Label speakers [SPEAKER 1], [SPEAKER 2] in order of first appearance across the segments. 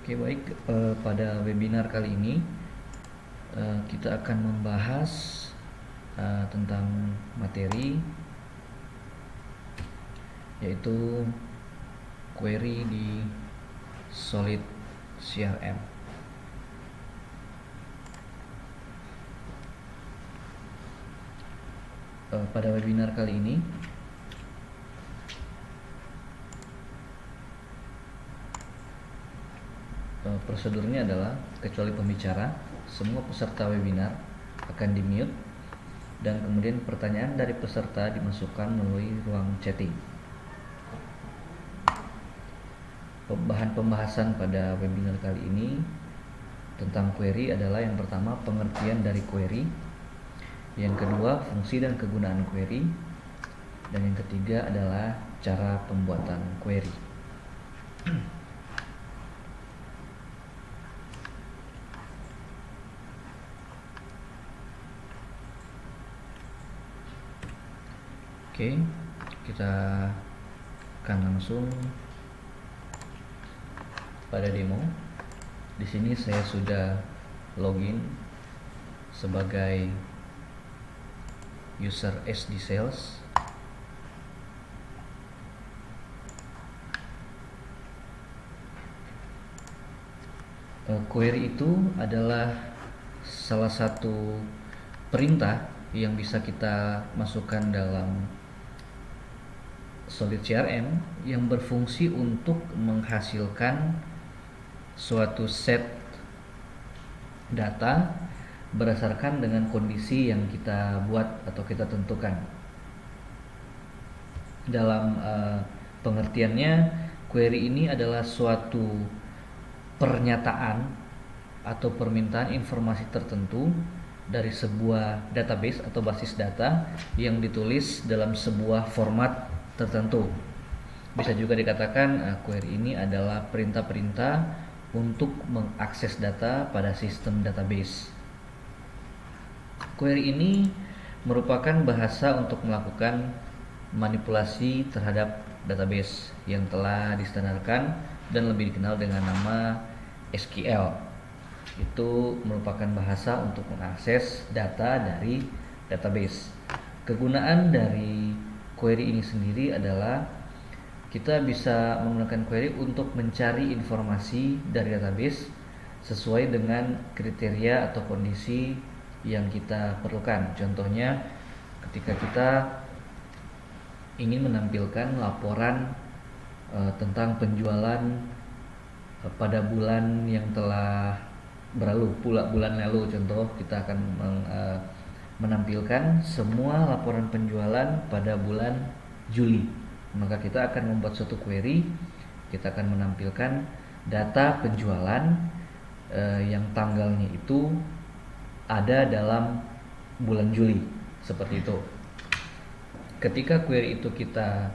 [SPEAKER 1] Oke, baik. Pada webinar kali ini kita akan membahas tentang materi, yaitu query di Solid CRM. Pada webinar kali ini prosedurnya adalah, kecuali pembicara, semua peserta webinar akan di-mute dan kemudian pertanyaan dari peserta dimasukkan melalui ruang chatting. Bahan pembahasan pada webinar kali ini tentang query adalah, yang pertama, pengertian dari query, yang kedua, fungsi dan kegunaan query, dan yang ketiga adalah cara pembuatan query. Oke, kita akan langsung pada demo. Di sini saya sudah login sebagai user SD Sales. Query itu adalah salah satu perintah yang bisa kita masukkan dalam Solid CRM yang berfungsi untuk menghasilkan suatu set data berdasarkan dengan kondisi yang kita buat atau kita tentukan. Dalam pengertiannya, query ini adalah suatu pernyataan atau permintaan informasi tertentu dari sebuah database atau basis data yang ditulis dalam sebuah format tertentu. Bisa juga dikatakan query ini adalah perintah-perintah untuk mengakses data pada sistem database. Query ini merupakan bahasa untuk melakukan manipulasi terhadap database yang telah distandarkan dan lebih dikenal dengan nama SQL. Itu merupakan bahasa untuk mengakses data dari database. Kegunaan dari query ini sendiri adalah kita bisa menggunakan query untuk mencari informasi dari database sesuai dengan kriteria atau kondisi yang kita perlukan. Contohnya, ketika kita ingin menampilkan laporan tentang penjualan pada bulan yang telah berlalu, bulan lalu, contoh kita akan menampilkan semua laporan penjualan pada bulan Juli. Maka kita akan membuat suatu query, kita akan menampilkan data penjualan yang tanggalnya itu ada dalam bulan Juli, seperti itu. Ketika query itu kita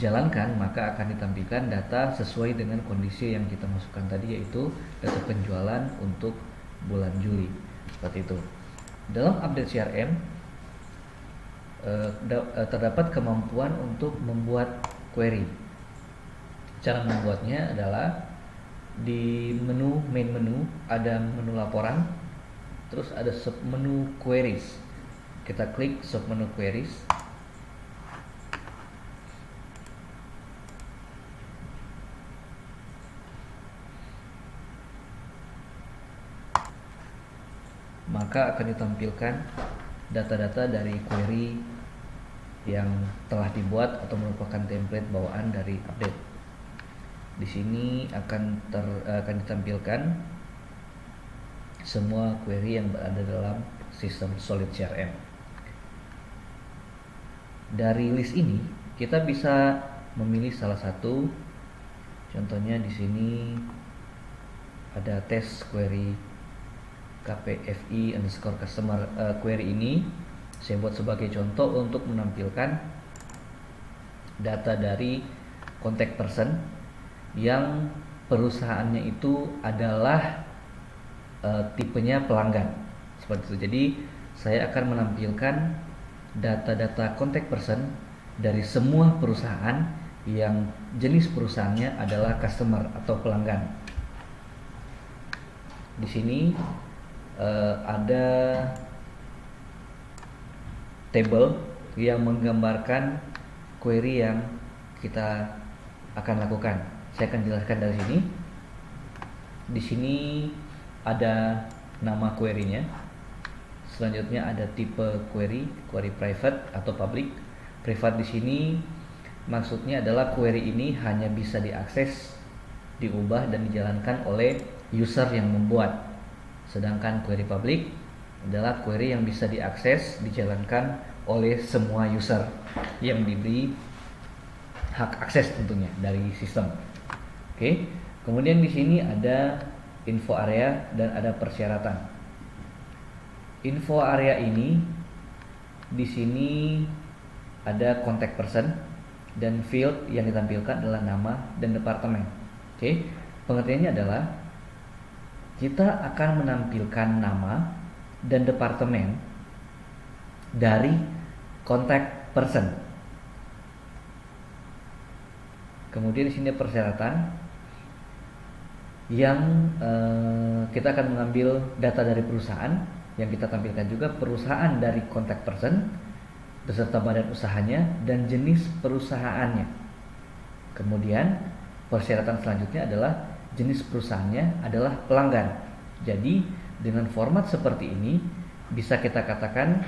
[SPEAKER 1] jalankan, maka akan ditampilkan data sesuai dengan kondisi yang kita masukkan tadi, yaitu data penjualan untuk bulan Juli, seperti itu. Dalam update CRM terdapat kemampuan untuk membuat query. Cara membuatnya adalah di main menu ada menu laporan, terus ada sub menu queries. Kita klik sub menu queries. Maka akan ditampilkan data-data dari query yang telah dibuat atau merupakan template bawaan dari update. Di sini akan ditampilkan semua query yang berada dalam sistem Solid CRM. Dari list ini kita bisa memilih salah satu. Contohnya di sini ada tes query KPFI underscore customer. Query ini saya buat sebagai contoh untuk menampilkan data dari contact person yang perusahaannya itu adalah tipenya pelanggan, seperti itu. Jadi saya akan menampilkan data-data contact person dari semua perusahaan yang jenis perusahaannya adalah customer atau pelanggan. Di sini ada table yang menggambarkan query yang kita akan lakukan. Saya akan jelaskan dari sini. Di sini ada nama query-nya. Selanjutnya ada tipe query private atau public. Private di sini maksudnya adalah query ini hanya bisa diakses, diubah dan dijalankan oleh user yang membuat. Sedangkan query public adalah query yang bisa diakses, dijalankan oleh semua user yang diberi hak akses tentunya dari sistem. Oke. Kemudian di sini ada info area dan ada persyaratan. Info area ini di sini ada contact person dan field yang ditampilkan adalah nama dan departemen. Oke. Pengertiannya adalah kita akan menampilkan nama dan departemen dari contact person. Kemudian di sini persyaratan yang kita akan mengambil data dari perusahaan, yang kita tampilkan juga perusahaan dari contact person beserta badan usahanya dan jenis perusahaannya. Kemudian persyaratan selanjutnya adalah jenis perusahaannya adalah pelanggan. Jadi dengan format seperti ini bisa kita katakan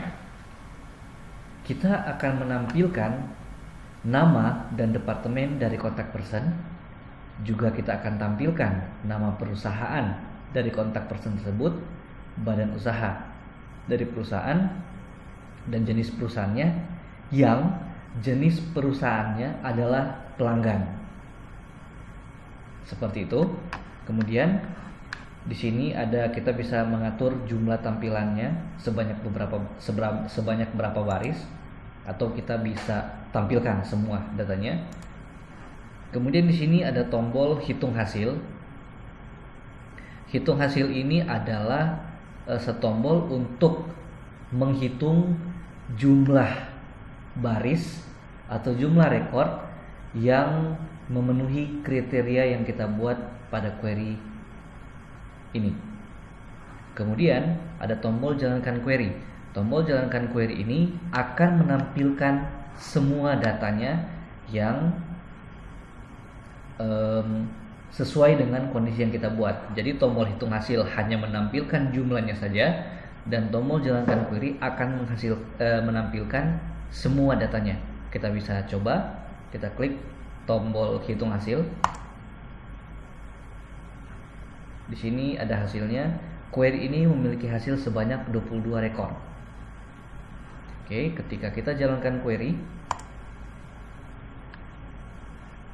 [SPEAKER 1] kita akan menampilkan nama dan departemen dari contact person. Juga kita akan tampilkan nama perusahaan dari contact person tersebut, badan usaha dari perusahaan, dan jenis perusahaannya yang jenis perusahaannya adalah pelanggan. Seperti itu. Kemudian di sini ada kita bisa mengatur jumlah tampilannya sebanyak berapa baris, atau kita bisa tampilkan semua datanya. Kemudian di sini ada tombol hitung hasil. Hitung hasil ini adalah setombol untuk menghitung jumlah baris atau jumlah rekor yang memenuhi kriteria yang kita buat pada query ini. Kemudian ada tombol jalankan query. Tombol jalankan query ini akan menampilkan semua datanya yang sesuai dengan kondisi yang kita buat. Jadi tombol hitung hasil hanya menampilkan jumlahnya saja, dan tombol jalankan query akan menampilkan semua datanya. Kita bisa coba, kita klik tombol hitung hasil. Di sini ada hasilnya. Query ini memiliki hasil sebanyak 22 rekor. Oke, ketika kita jalankan query,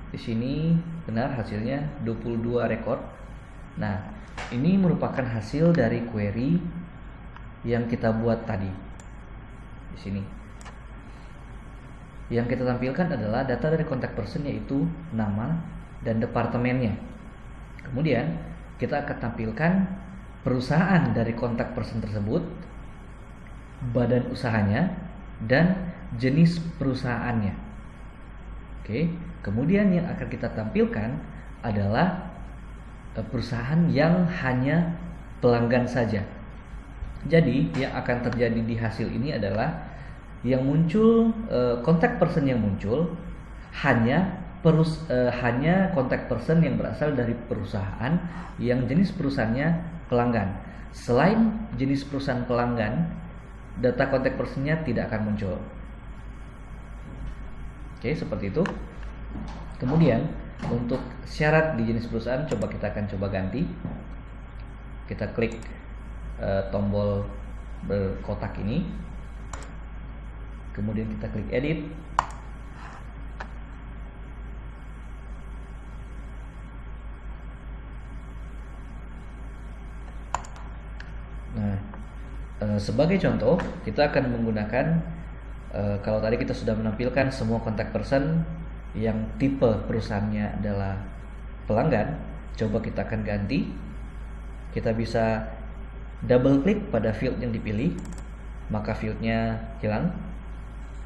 [SPEAKER 1] di sini benar hasilnya 22 rekor. Nah, ini merupakan hasil dari query yang kita buat tadi. Di sini yang kita tampilkan adalah data dari contact person, yaitu nama dan departemennya. Kemudian kita akan tampilkan perusahaan dari contact person tersebut, badan usahanya, dan jenis perusahaannya. Oke, kemudian yang akan kita tampilkan adalah perusahaan yang hanya pelanggan saja. Jadi yang akan terjadi di hasil ini adalah yang muncul, contact person yang muncul hanya contact person yang berasal dari perusahaan yang jenis perusahaannya pelanggan. Selain jenis perusahaan pelanggan, data contact personnya tidak akan muncul. Oke, seperti itu. Kemudian untuk syarat di jenis perusahaan kita akan coba ganti. Kita klik tombol berkotak ini, kemudian kita klik edit. Nah, sebagai contoh kita akan menggunakan kalau tadi kita sudah menampilkan semua contact person yang tipe perusahaannya adalah pelanggan, coba kita akan ganti. Kita bisa double klik pada field yang dipilih, maka fieldnya hilang.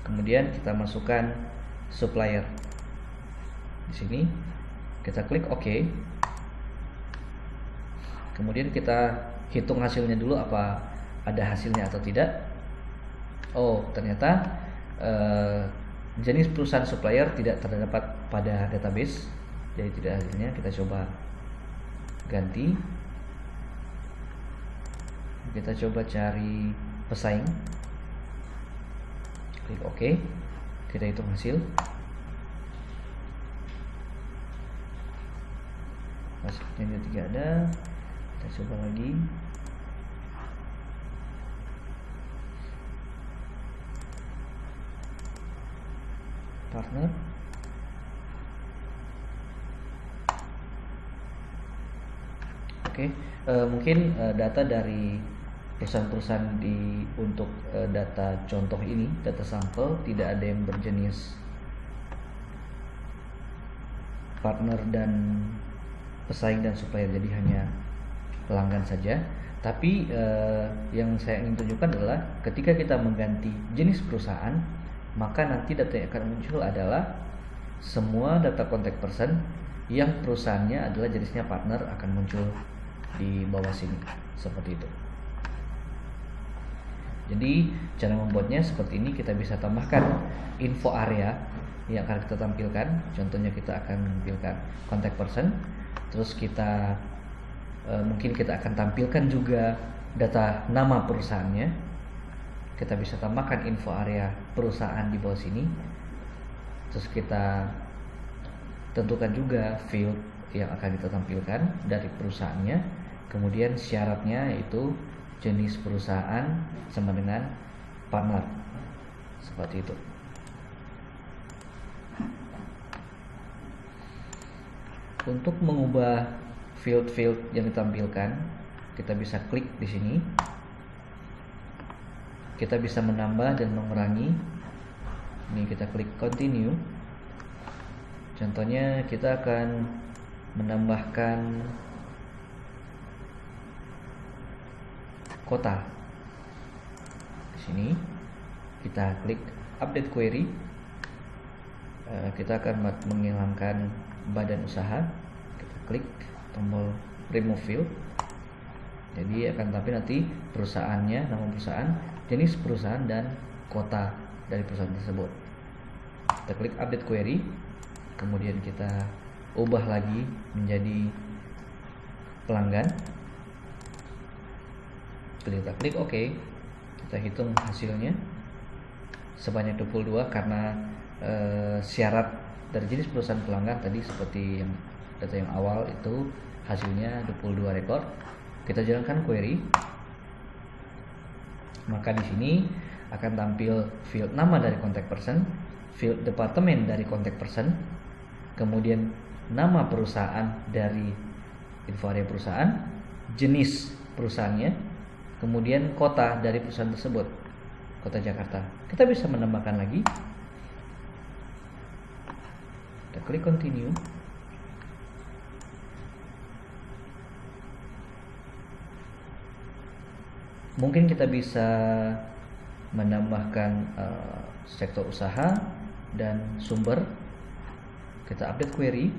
[SPEAKER 1] Kemudian kita masukkan supplier. Di sini kita klik OK. Kemudian kita hitung hasilnya dulu, apa ada hasilnya atau tidak. Oh, ternyata jenis perusahaan supplier tidak terdapat pada database, jadi tidak hasilnya. Kita coba ganti, kita coba cari pesaing, klik OK, kita hitung hasil. Hasilnya tidak ada, kita coba lagi. Partner, oke. Mungkin data dari perusahaan-perusahaan untuk data contoh ini, data sampel, tidak ada yang berjenis partner dan pesaing dan supplier, jadi hanya pelanggan saja. Tapi yang saya ingin tunjukkan adalah ketika kita mengganti jenis perusahaan, maka nanti data yang akan muncul adalah semua data contact person yang perusahaannya adalah jenisnya partner akan muncul di bawah sini, seperti itu. Jadi cara membuatnya seperti ini. Kita bisa tambahkan info area yang akan kita tampilkan. Contohnya kita akan menampilkan contact person, terus kita mungkin kita akan tampilkan juga data nama perusahaannya. Kita bisa tambahkan info area perusahaan di bawah sini. Terus kita tentukan juga field yang akan kita tampilkan dari perusahaannya. Kemudian syaratnya yaitu jenis perusahaan sama dengan partner, seperti itu. Untuk mengubah field-field yang ditampilkan, kita bisa klik di sini. Kita bisa menambah dan mengurangi. Ini kita klik continue. Contohnya kita akan menambahkan kota. Di sini kita klik update query. Kita akan menghilangkan badan usaha. Kita klik tombol remove field. Jadi akan tampil nanti perusahaannya, nama perusahaan, jenis perusahaan, dan kota dari perusahaan tersebut. Kita klik update query, kemudian kita ubah lagi menjadi pelanggan. Kita klik OK. Kita hitung hasilnya sebanyak 22 karena syarat dari jenis perusahaan pelanggan tadi seperti yang data yang awal itu hasilnya 22 rekor. Kita jalankan query. Maka di sini akan tampil field nama dari contact person, field departemen dari contact person, kemudian nama perusahaan dari info area perusahaan, jenis perusahaannya, kemudian kota dari perusahaan tersebut, kota Jakarta. Kita bisa menambahkan lagi. Kita klik continue. Mungkin kita bisa menambahkan sektor usaha dan sumber. Kita update query.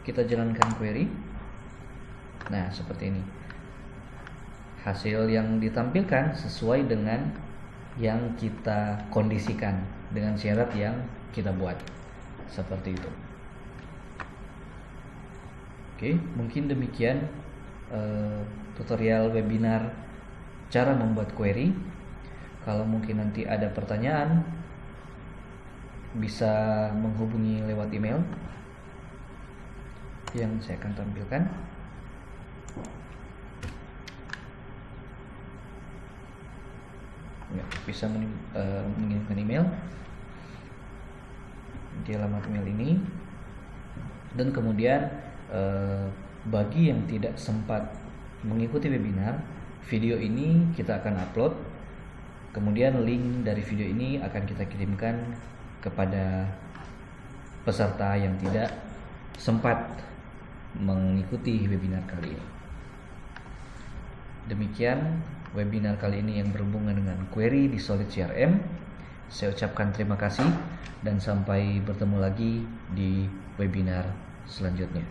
[SPEAKER 1] Kita jalankan query. Nah, seperti ini. Hasil yang ditampilkan sesuai dengan yang kita kondisikan dengan syarat yang kita buat. Seperti itu. Oke, mungkin demikian tutorial webinar cara membuat query. Kalau mungkin nanti ada pertanyaan, bisa menghubungi lewat email yang saya akan tampilkan. Ya, bisa mengirimkan email di alamat email ini. Dan kemudian bagi yang tidak sempat mengikuti webinar, video ini kita akan upload. Kemudian link dari video ini akan kita kirimkan kepada peserta yang tidak sempat mengikuti webinar kali ini. Demikian webinar kali ini yang berhubungan dengan query di Solid CRM. Saya ucapkan terima kasih dan sampai bertemu lagi di webinar selanjutnya.